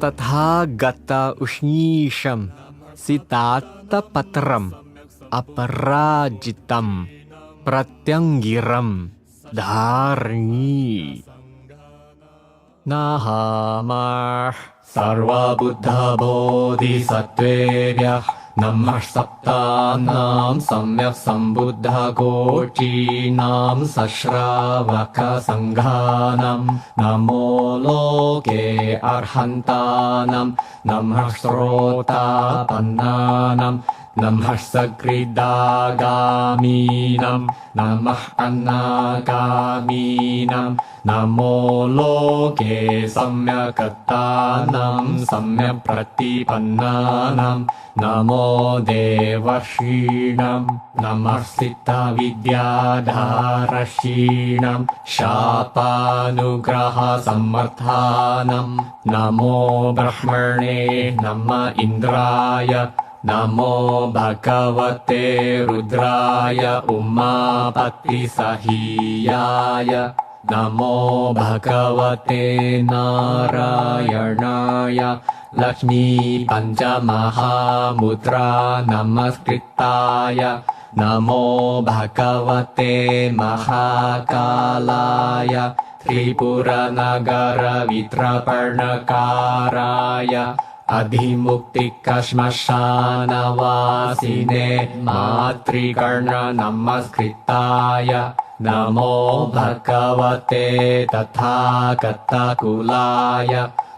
तथागत उष्णीशं सितात्तपत्रम् अपराजितं प्रत्यङ्गिरं धारणी नमः सर्वबुद्धबोधिसत्त्वेभ्यः नमः सप्तानां सम्यक् सम्बुद्धकोटीनां सश्रावकसङ्घानां नमो लोके अर्हन्तानां नमः श्रोतापन्नानां नमः सकृदागामीनां नमः अन्नागामीनां नमो लोके सम्यक्तानां सम्यक् प्रतिपन्नानां नमो देवर्षीणां नमः सिद्धविद्याधारशीणां शापानुग्रहसम्मर्थानां नमो ब्रह्मणे नमः इन्द्राय नमो भगवते रुद्राय उमापतिसहीयाय नमो भगवते नारायणाय लक्ष्मीपञ्चमहामुद्रा नमस्कृताय नमो भगवते महाकालाय त्रिपुरनगरवित्रपर्णकाराय अधिमुक्तिकश्मशानवासिने मातृकर्ण नमस्कृताय नमो भगवते तथागतकुलाय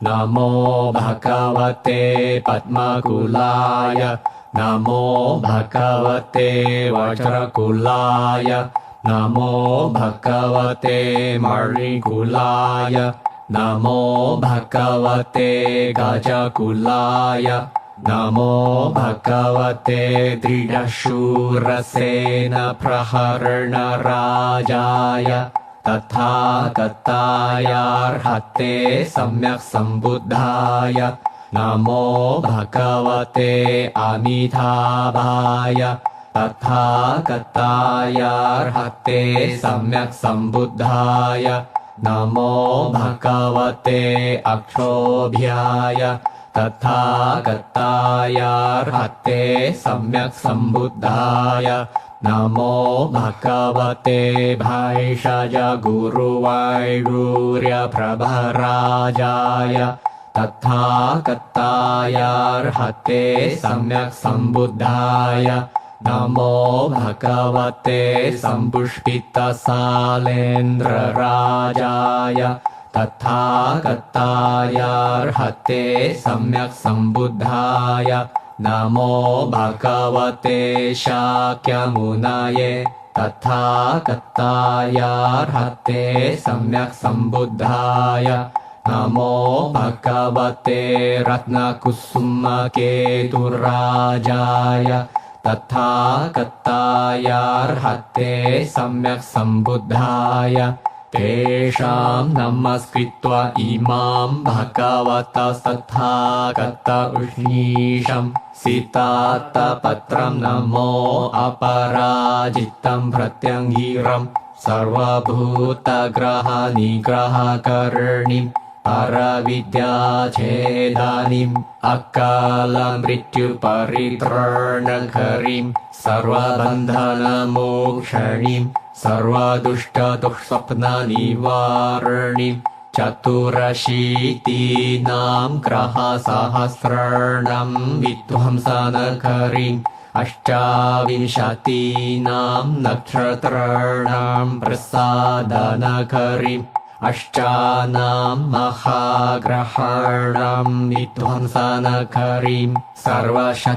नमो भगवते पद्मकुलाय नमो भगवते वज्रकुलाय नमो भगवते मणिकुलाय नमो भगवते गजकुलाय नमो भगवते दृढशूरसेनप्रहरणराजाय तथागतायार्हते सम्यक् सम्बुद्धाय नमो भगवते अमिताभाय तथागतायार्हते सम्यक् सम्बुद्धाय नमो भगवते अक्षोभ्याय तथागतायार्हते सम्यक् सम्बुद्धाय नमो भगवते भैषजगुरुवैडूर्यप्रभराजाय तथागतायार्हते सम्यक् सम्बुद्धाय नमो भगवते सम्पुष्पितसालेन्द्रराजाय तथागतायार्हते सम्यक् सम्बुद्धाय नमो भगवते शाक्यमुनये तथागतायार्हते सम्यक् सम्बुद्धाय नमो भगवते रत्नकुसुमकेतुराजाय तथागतायार्हते सम्यक् सम्बुद्धाय तेषां नमस्कृत्वा इमां भगवतस्तथागत उष्णीशं सितात्तपत्रं नमो अपराजितं प्रत्यङ्गिरं सर्वभूतग्रहनिग्रहकर्णीं परविद्याच्छेदानीम् अकालमृत्युपरित्राणकरीं सर्वबन्धनमोक्षणीं सर्वदुष्टदुःस्वप्ननिवारणीं चतुरशीतीनां ग्रहसहस्राणां विध्वंसनकरीम् अष्टाविंशतीनां नक्षत्राणां प्रसादनकरीम् अष्टानां महाग्रहाणां विध्वंसनकरीं सर्वशत्रुनिवारणीं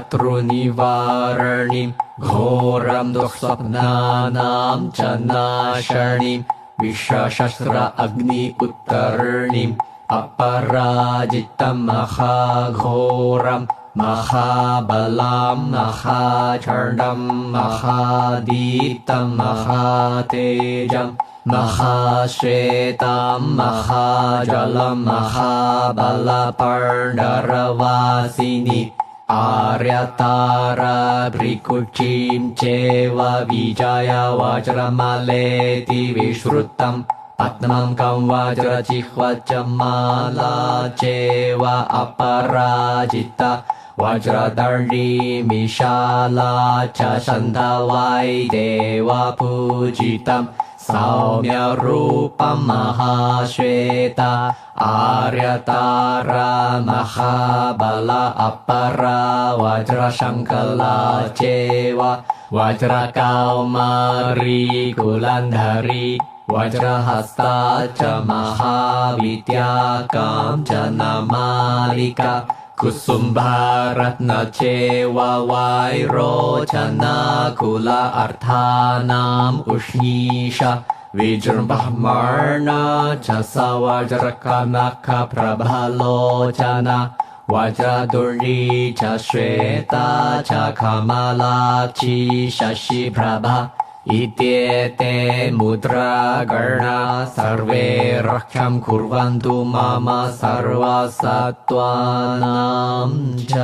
घोरं दुःस्वप्नानां च नाशनीं विश्वशस्त्र अग्नि उत्तरणीम् अपराजितं महाघोरं महाबलां महाचण्डं महादीप्तं महातेजं महाश्वेतां महाजलं महाबलपर्णरवासिनी आर्यताराभृकुक्षीं चैव विजयवज्रमलेति विश्रुतम् पद्मं वज्रजिह्वा च माला चैव अपराजिता वज्रदण्डी विशाला च छन्दवायदेव पूजितम् सौम्यरूपं महाश्वेता आर्यतारा महाबल अपरा वज्रशङ्कला चैव वज्रकौमारी कुलन्धरी वज्रहस्ता च महाविद्या काञ्चनमालिका कुसुम्भारत्न चैव वैरोचनकुल अर्थानाम् उष्णीषा विजृम्भमाण च स वज्रकनकप्रभलोचना वज्रदुर्डी च श्वेता च कमलाक्षी शशिप्रभा इत्येते मुद्रागणा सर्वे रक्षं कुर्वन्तु मम सर्वसत्त्वानां च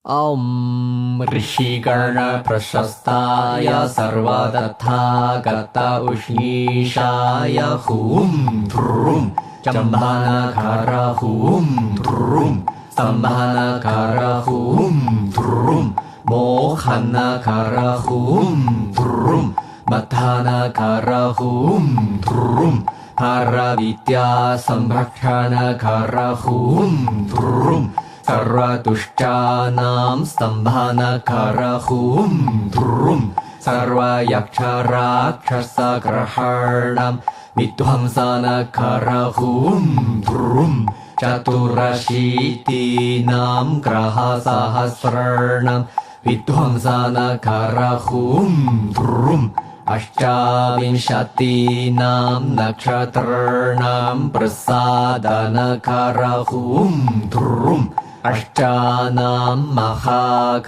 ॐ ऋषिगण प्रशस्ताय सर्वतथागत उष्णीषाय हुं ध्रुं चम्भानकर हुं ध्रुं स्तम्भानकर हुं ध्रुं मोहनकर हुं ध्रुं मथानकर हुं ध्रुं हरविद्या संरक्षणकर हुं ध्रुं सर्वदुष्टानां स्तम्भानकर हुं ध्रुं सर्वयक्षराक्षसग्रहाणां विध्वंसनकर हुं ध्रुं चतुरशीतीनां ग्रहसहस्राणां विध्वंसनकर हुं ध्रुं अष्टाविंशतीनां नक्षत्राणां प्रसादनकर हुं ध्रुं अष्टानां महाग्रहाणाम्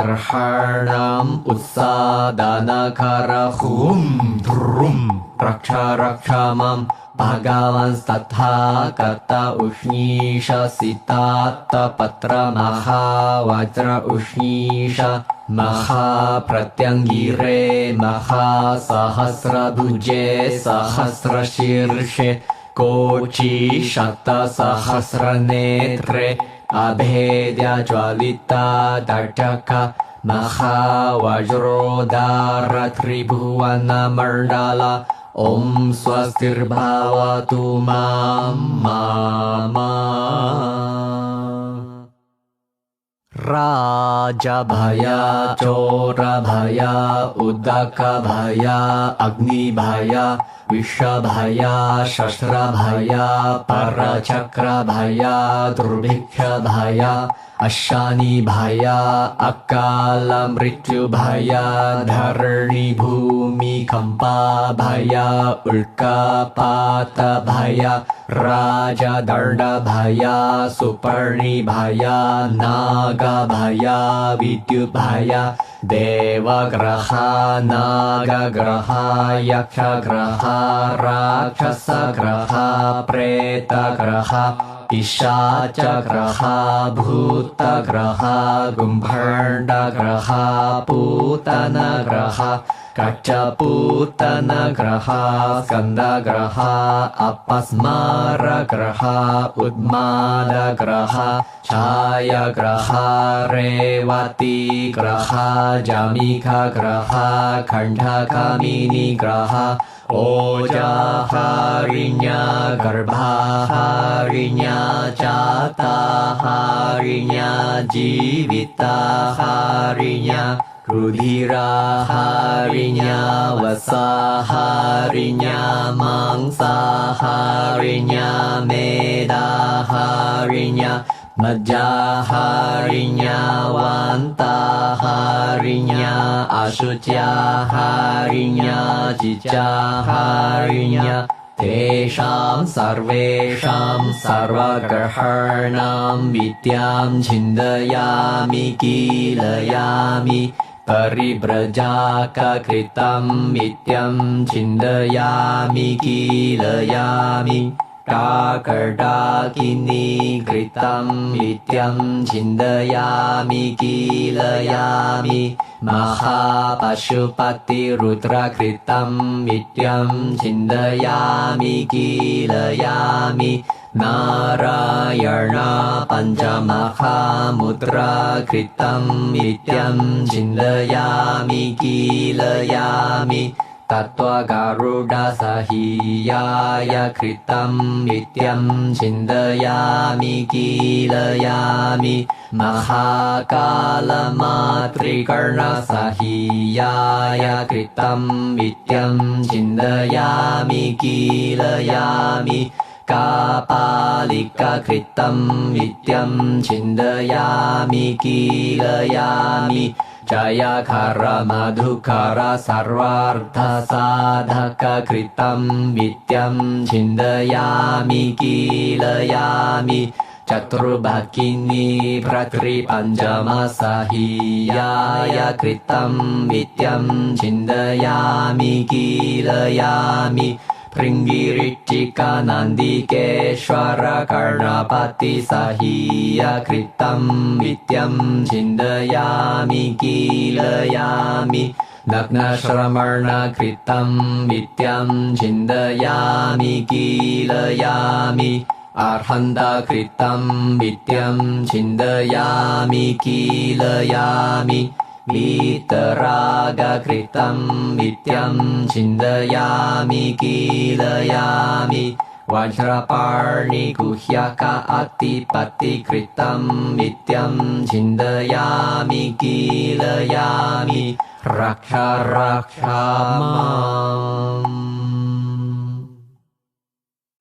उत्सादनकर हुं ध्रुं रक्ष रक्ष मां भगवंस्तथागत उष्णीष सितात्तपत्र महावज्र उष्णीष महाप्रत्यङ्गिरे महासहस्रभुजे सहस्रशीर्षे कोचि शतसहस्रनेत्रे अभेद्य ज्वलिता दटक महावज्रोदार त्रिभुवनमण्डल ॐ स्वस्तिर्भवतु मामा राजभय चोरभय उदकभय अग्निभय विषभय शस्त्रभय परचक्रभय दुर्भिक्षभय अशानिभय अकाल मृत्युभय धरणिभूमिकम्पाभय उल्कापातभय राजदण्डभय सुपर्णिभय नागभय विद्युद्भय देवग्रह नागग्रह यक्षग्रह राक्षसग्रह प्रेतग्रह पिशाचग्रह भूतग्रह गुम्भण्डग्रह पूतनग्रह कच्चपूतनग्रह स्कन्दग्रह अपस्मारग्रह उन्मादग्रह छायाग्रह रेवतीग्रह जमिखग्रह खण्डकामिनीग्रह ओजाहारिण्या गर्भाहारिण्या चाताहारिण्या जीविताहारिण्या रुधिराहारिण्या वसाहारिण्या मांसाहारिण्या मेदाहारिण्या मज्जाहारिण्या वान्ताहारिण्या अशुच्याहारिण्या जिजाहारिण्या तेषां सर्वेषां सर्वग्रहाणां विद्यां छिन्दयामि कीलयामि परिव्रजाककृतं नित्यं छिन्दयामि कीलयामि टाकटाकिनी कृतं नित्यं छिन्दयामि कीलयामि महापशुपतिरुद्रकृतं नित्यं छिन्दयामि कीलयामि नारायण पञ्चमहामुद्राकृतं नित्यं छिन्दयामि कीलयामि तत्त्वगरुडसहीयाय कृतं नित्यं छिन्दयामि कीलयामि महाकालमातृकर्णसहीयाय कृतं नित्यं छिन्दयामि कीलयामि कापालिककृतं नित्यं छिन्दयामि कीलयामि जयकर मधुकर सर्वार्थसाधककृतं नित्यं छिन्दयामि कीलयामि चतुर्भगिनी भ्रातृपञ्चमसहीयाय कृतं नित्यं छिन्दयामि कीलयामि भृङ्गिरिट्टिकनन्दिकेश्वर कर्णपतिसहीय कृतं नित्यं छिन्दयामि कीलयामि नग्नश्रमणकृतं नित्यं छिन्दयामि कीलयामि अर्हन्तकृतं नित्यं छिन्दयामि कीलयामि वीतरागकृतं नित्यं छिन्दयामि कीलयामि वज्रपाणिगुह्यक अतिपतिकृतं नित्यं छिन्दयामि कीलयामि रक्ष रक्ष माम्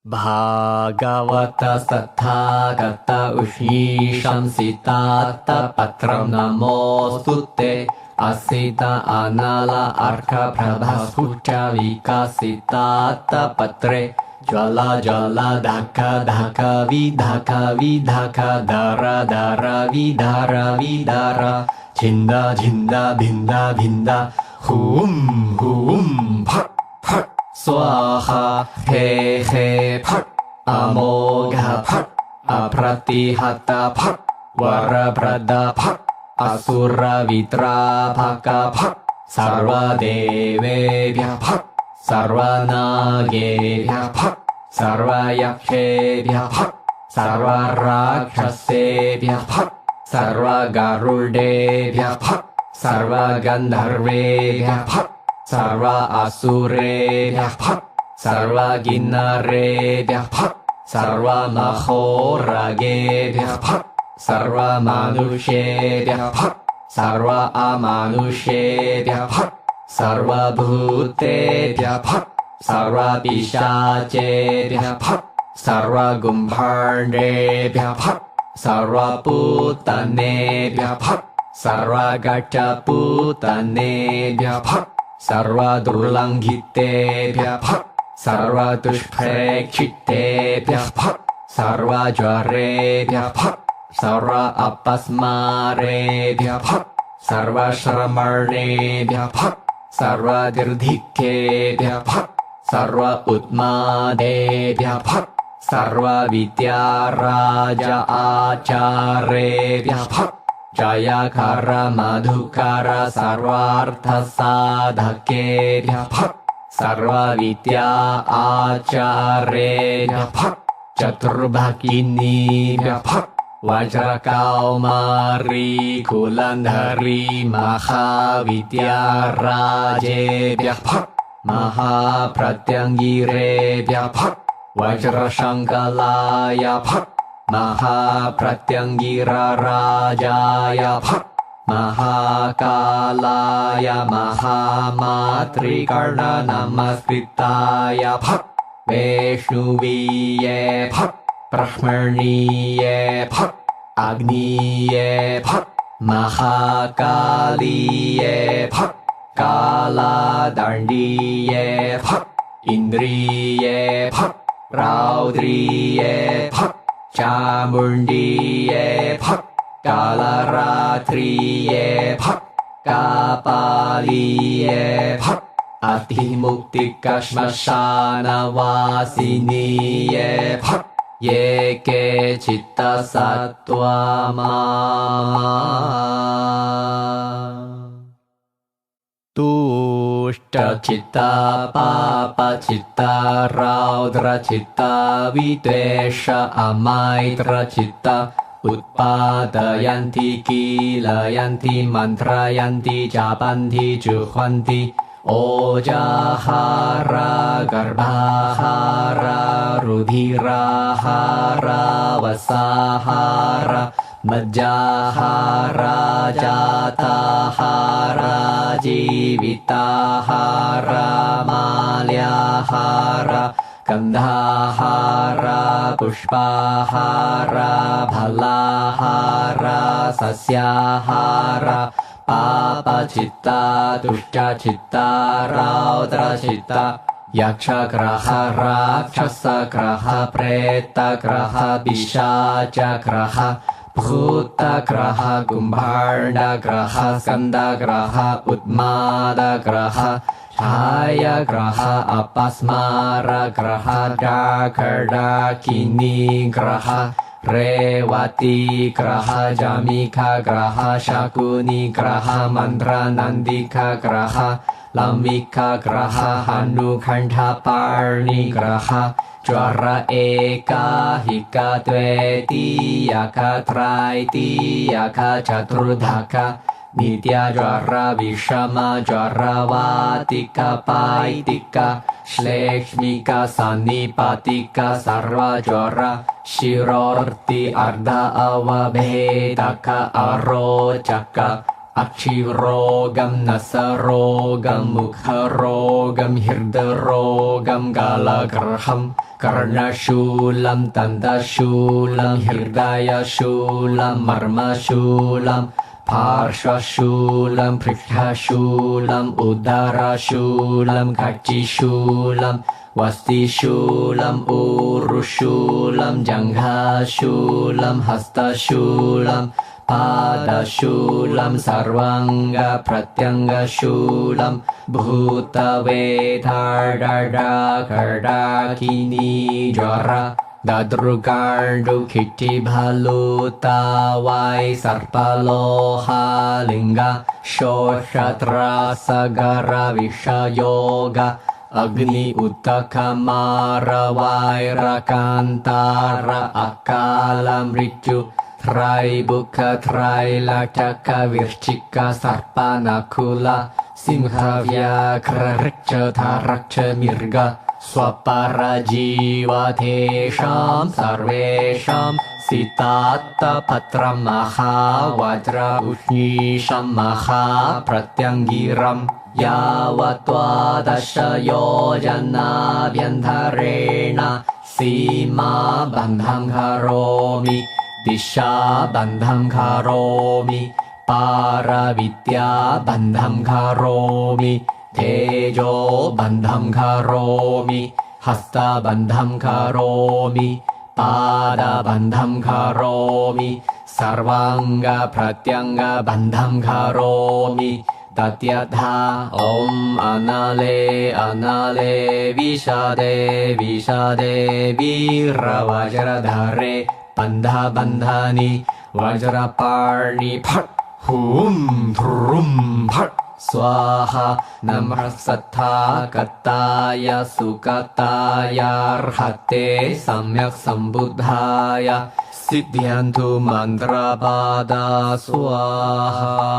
भागवत सत्थागत उष्णीशंसितात्तपत्रं नमोऽस्तु ते असित अनल अर्कप्रभस्फुट विकसितात्तपत्रे ज्वल ज्वल धक धक विधक विधक दर दर विधर विधर छिन्द छिन्द भिन्द भिन्द हुं हुं फट् फट् स्वाहा हे हे फट् अमोघ फट् अप्रतिहत फट् वरप्रद फट् असुरवित्राभक फट् सर्वदेवेभ्यः फट् सर्वनागेभ्यः फट् सर्वयक्षेभ्यः फट् सर्वराक्षसेभ्यः फट् सर्वगरुडेभ्यः फट् सर्वगन्धर्वेभ्यः फट् सर्व असुरेभ्यः फट् सर्वगिन्नरेभ्यः फट् सर्वमहोरगेभ्यः फट् सर्वमनुष्येभ्यः फट् सर्व अमनुष्येभ्यः फट् सर्वभूतेभ्यः फट् सर्वपिशाचेभ्यः फट् सर्वगुम्भाण्डेभ्यः फट् सर्वपूतनेभ्यः फट् सर्वगट्टपूतनेभ्यः फट् सर्वदुर्लङ्घितेभ्यः फट् सर्वदुष्प्रेक्षितेभ्यः फट् सर्वज्वरेभ्यः फट् सर्व अपस्मारेभ्यः फट् सर्वश्रमणेभ्यः फट् सर्वदीर्घिकेभ्यः फट् सर्व उत्मादेभ्यः फट् सर्वविद्याराज आचार्येभ्यः फट् जयकर मधुकर सर्वार्थसाधकेभ्यः फट् सर्वविद्या आचार्येभ्यः फट् चतुर्भगिनीभ्यः फट् वज्रकौमारी कुलन्धरी महाविद्याराजेभ्यः फट् महाप्रत्यङ्गिरेभ्यः फट् वज्रशङ्कलाय फट् महाप्रत्यङ्गिरराजाय फट् महाकालाय महामातृकर्णनमस्कृताय फट् वैष्णवीये फट् ब्रह्मणीये फट् अग्नीये फट् महाकालीये फट् कालादण्डीये फट् इन्द्रिये फट् रौद्रीये फट् चामुण्डीये फट् कालरात्रिये फट् कापालीये फट् อติมุติกัชมชานาวาสินีเยพักเยเกจิตตสัตตวามาตุชตจิตตาปาปจิตตาราวดรจิตตาวิเตชะอมัยตรจิตตาอุปาดยันติกิลยันติมันทรายันติจาปันติจุหวันติโอจาหารากัรบาหารารุધિราหาราวสาหารามัจจาหาราจาตาหาราจีวิตาหารามาลยาหารากันธาหาราปุชปาหาราพลาหาราสัสยาหาราปาปจิตตาตุชจจิตตาราวตรจิตตายักษ์กระหะราชสกระหะเปรตกระหะปิชาจกระหะภูตกระหะกุมภารดกระหะสกันดกระหะอุตมาดกระหะชายกระหะอปัสมารกระหะดาคดาคินีกระหะเรวตีกระหะจามิคากระหะชากุนีกระหะมันตรานันดิคากระหะลามิกากระหะหานุขันธปาณิกระหะจวระเอกาหิกาเตวติยาคาไตรติยาคาจตุรดาคานิตยจวระวิชมาจวระวาติกาปายติกาเชลชมิกาสันนิปาติกาสารวจวระชิโรรติอัรดาอวเบตกาอโรจักกาอักชิโรกัมนัสโรกัมมุขโรกัมหิรดโรกัมกาลกรหัมกรณชูลัมตันตชูลัมหิรดายชูลัมมรมชูลัมภาร์ชชูลัมพฤกษชูลัมอุดาราชูลัมกัจจิชูลัมวัสติชูลัมอุรุชูลัมจังหาชูลัมหัสตชูลัมปาดาชูลัมสารวังกะพระยังกชูลัมภูตเวทาดาดากดาคินีจวระดาดรุการดุขิติบาลุตาวายสัรปโลหาลิงกาโชชตราสการวิชโยกะAgni Uttakamara Vaira Kantara Akala Mritu Trai Bukha Trai Lakaka Virchika Sarpana Kula Simha Vyakra Richa Tharakcha Mirga Swapara Jiva Tesham Sarvesham Sitatta Patra Maha Vajra Ushnisham Maha Pratyangiram Yavatva Yojana Vyantharena Sima Bandham Karomi Disha Bandham Karomi Paravidya Bandham Karomi Tejo Bandham Karomi Hasta Bandham Karomi Pada Bandham Karomi Sarvanga Pratyanga Bandham Karomi Tatyatha Om Anale Anale Vishade Vishade Vira Vajradhare Bandha Bandhani Vajraparni Phat Hum Thrum Phat Swaha Namah Sattha Kattaya Sukataya Arhate Samyak Sambuddhaya Siddhyantu Mantra Pada Swaha